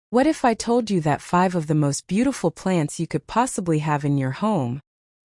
What if I told you that 5 of the most beautiful plants you could possibly have in your home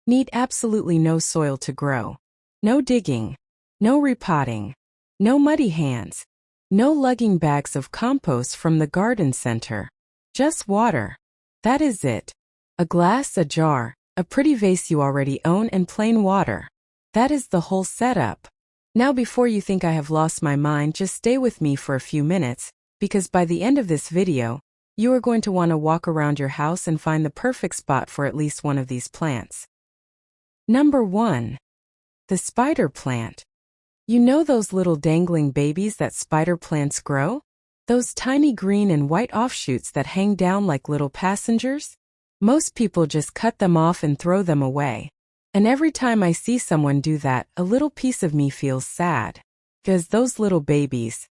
need absolutely no soil to grow? No digging, no repotting, no muddy hands, no lugging bags of compost from the garden center. Just water. That is it. A glass, a jar, a pretty vase you already own, and plain water. That is the whole setup. Now, before you think I have lost my mind, just stay with me for a few minutes, because by the end of this video, you are going to want to walk around your house and find the perfect spot for at least one of these plants. Number 1. The spider plant. You know those little dangling babies that spider plants grow? Those tiny green and white offshoots that hang down like little passengers? Most people just cut them off and throw them away. And every time I see someone do that, a little piece of me feels sad. 'Cause those little babies,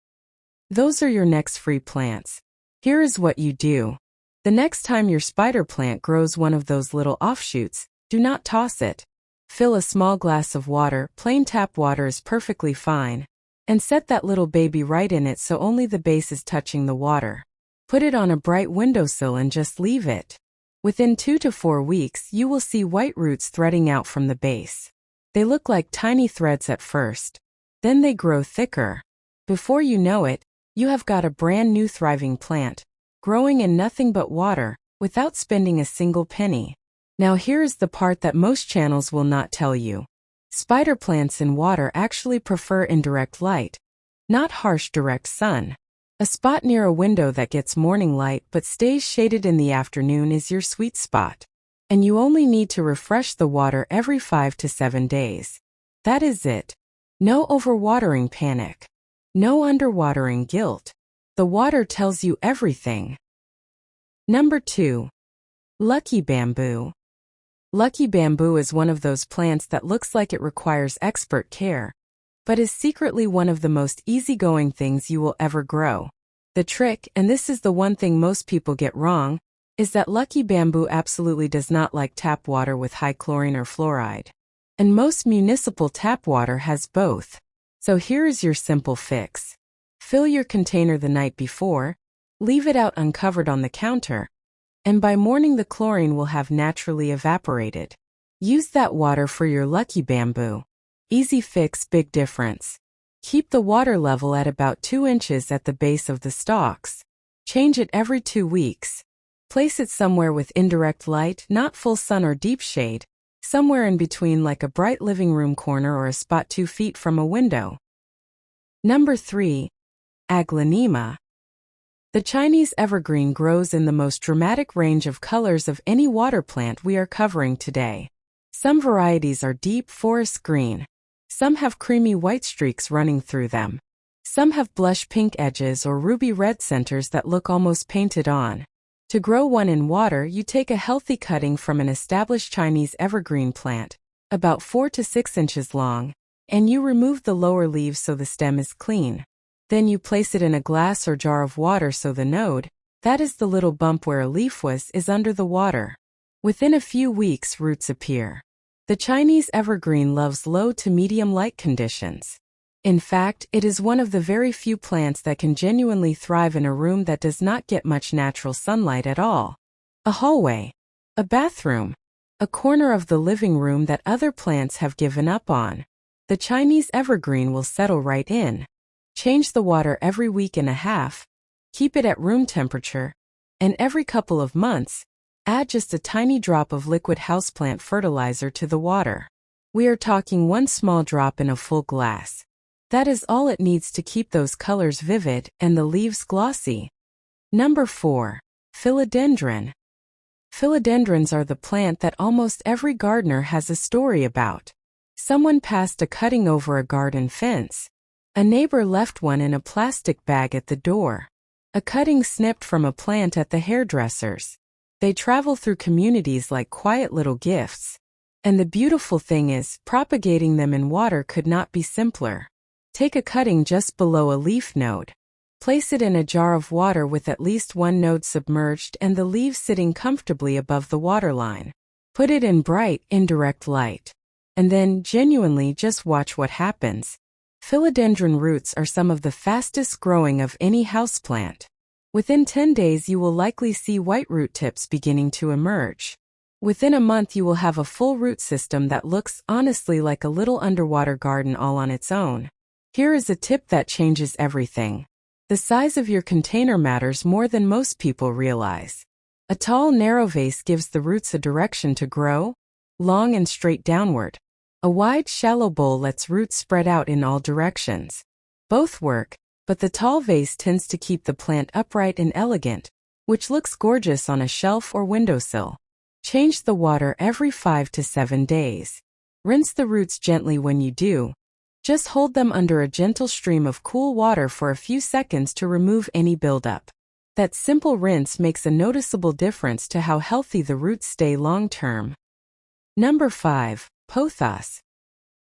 those are your next free plants. Here is what you do. The next time your spider plant grows one of those little offshoots, do not toss it. Fill a small glass of water, plain tap water is perfectly fine, and set that little baby right in it so only the base is touching the water. Put it on a bright windowsill and just leave it. Within 2 to 4 weeks, you will see white roots threading out from the base. They look like tiny threads at first. Then they grow thicker. Before you know it, you have got a brand new thriving plant, growing in nothing but water, without spending a single penny. Now here is the part that most channels will not tell you. Spider plants in water actually prefer indirect light, not harsh direct sun. A spot near a window that gets morning light but stays shaded in the afternoon is your sweet spot. And you only need to refresh the water every 5 to 7 days. That is it. No overwatering panic. No underwatering guilt. The water tells you everything. Number 2. Lucky bamboo. Lucky bamboo is one of those plants that looks like it requires expert care, but is secretly one of the most easygoing things you will ever grow. The trick, and this is the one thing most people get wrong, is that lucky bamboo absolutely does not like tap water with high chlorine or fluoride. And most municipal tap water has both. So here is your simple fix. Fill your container the night before, leave it out uncovered on the counter, and by morning the chlorine will have naturally evaporated. Use that water for your lucky bamboo. Easy fix, big difference. Keep the water level at about 2 inches at the base of the stalks. Change it every 2 weeks. Place it somewhere with indirect light, not full sun or deep shade, somewhere in between like a bright living room corner or a spot 2 feet from a window. Number 3. Aglaonema. The Chinese evergreen grows in the most dramatic range of colors of any water plant we are covering today. Some varieties are deep forest green. Some have creamy white streaks running through them. Some have blush pink edges or ruby red centers that look almost painted on. To grow one in water, you take a healthy cutting from an established Chinese evergreen plant, about 4 to 6 inches long, and you remove the lower leaves so the stem is clean. Then you place it in a glass or jar of water so the node, that is the little bump where a leaf was, is under the water. Within a few weeks, roots appear. The Chinese evergreen loves low to medium light conditions. In fact, it is one of the very few plants that can genuinely thrive in a room that does not get much natural sunlight at all. A hallway, a bathroom, a corner of the living room that other plants have given up on. The Chinese evergreen will settle right in. Change the water every week and a half, keep it at room temperature, and every couple of months, add just a tiny drop of liquid houseplant fertilizer to the water. We are talking 1 small drop in a full glass. That is all it needs to keep those colors vivid and the leaves glossy. Number 4. Philodendron. Philodendrons are the plant that almost every gardener has a story about. Someone passed a cutting over a garden fence. A neighbor left one in a plastic bag at the door. A cutting snipped from a plant at the hairdresser's. They travel through communities like quiet little gifts. And the beautiful thing is, propagating them in water could not be simpler. Take a cutting just below a leaf node. Place it in a jar of water with at least 1 node submerged and the leaves sitting comfortably above the waterline. Put it in bright, indirect light. And then, genuinely, just watch what happens. Philodendron roots are some of the fastest growing of any houseplant. Within 10 days you will likely see white root tips beginning to emerge. Within a month you will have a full root system that looks honestly like a little underwater garden all on its own. Here is a tip that changes everything. The size of your container matters more than most people realize. A tall, narrow vase gives the roots a direction to grow, long and straight downward. A wide, shallow bowl lets roots spread out in all directions. Both work, but the tall vase tends to keep the plant upright and elegant, which looks gorgeous on a shelf or windowsill. Change the water every 5 to 7 days. Rinse the roots gently when you do. Just hold them under a gentle stream of cool water for a few seconds to remove any buildup. That simple rinse makes a noticeable difference to how healthy the roots stay long-term. Number 5. Pothos.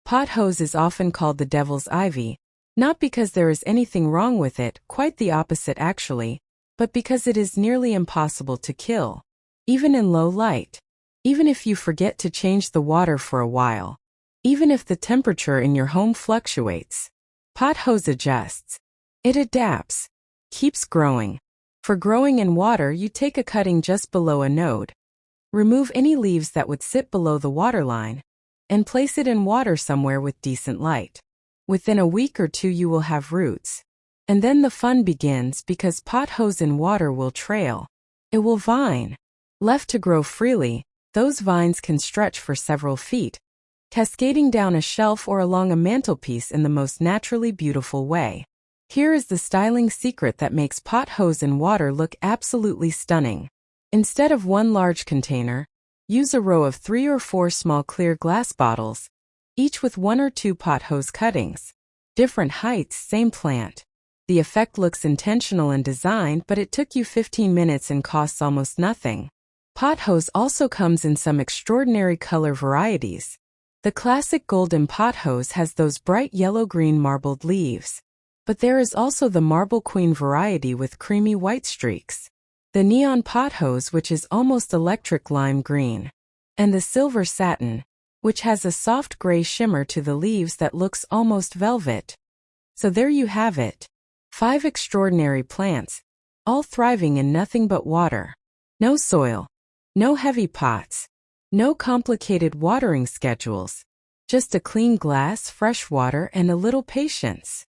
Pothos is often called the devil's ivy, not because there is anything wrong with it, quite the opposite actually, but because it is nearly impossible to kill, even in low light, even if you forget to change the water for a while, even if the temperature in your home fluctuates. Pothos adjusts. It adapts. Keeps growing. For growing in water, you take a cutting just below a node. Remove any leaves that would sit below the waterline, and place it in water somewhere with decent light. Within a week or two you will have roots. And then the fun begins because pothos in water will trail. It will vine. Left to grow freely, those vines can stretch for several feet, cascading down a shelf or along a mantelpiece in the most naturally beautiful way. Here is the styling secret that makes pothos in water look absolutely stunning. Instead of one large container, use a row of 3 or 4 small clear glass bottles, each with 1 or 2 pothos cuttings. Different heights, same plant. The effect looks intentional and designed, but it took you 15 minutes and costs almost nothing. Pothos also comes in some extraordinary color varieties. The classic golden pothos has those bright yellow-green marbled leaves. But there is also the marble queen variety with creamy white streaks. The neon pothos, which is almost electric lime green. And the silver satin, which has a soft gray shimmer to the leaves that looks almost velvet. So there you have it. 5 extraordinary plants, all thriving in nothing but water. No soil. No heavy pots. No complicated watering schedules. Just a clean glass, fresh water, and a little patience.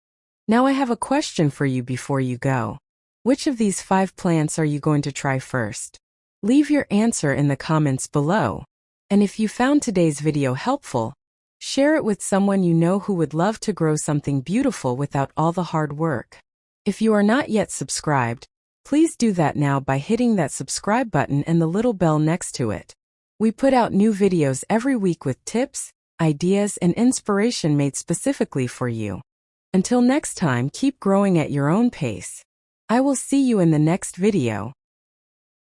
Now I have a question for you before you go. Which of these 5 plants are you going to try first? Leave your answer in the comments below. And if you found today's video helpful, share it with someone you know who would love to grow something beautiful without all the hard work. If you are not yet subscribed, please do that now by hitting that subscribe button and the little bell next to it. We put out new videos every week with tips, ideas, and inspiration made specifically for you. Until next time, keep growing at your own pace. I will see you in the next video.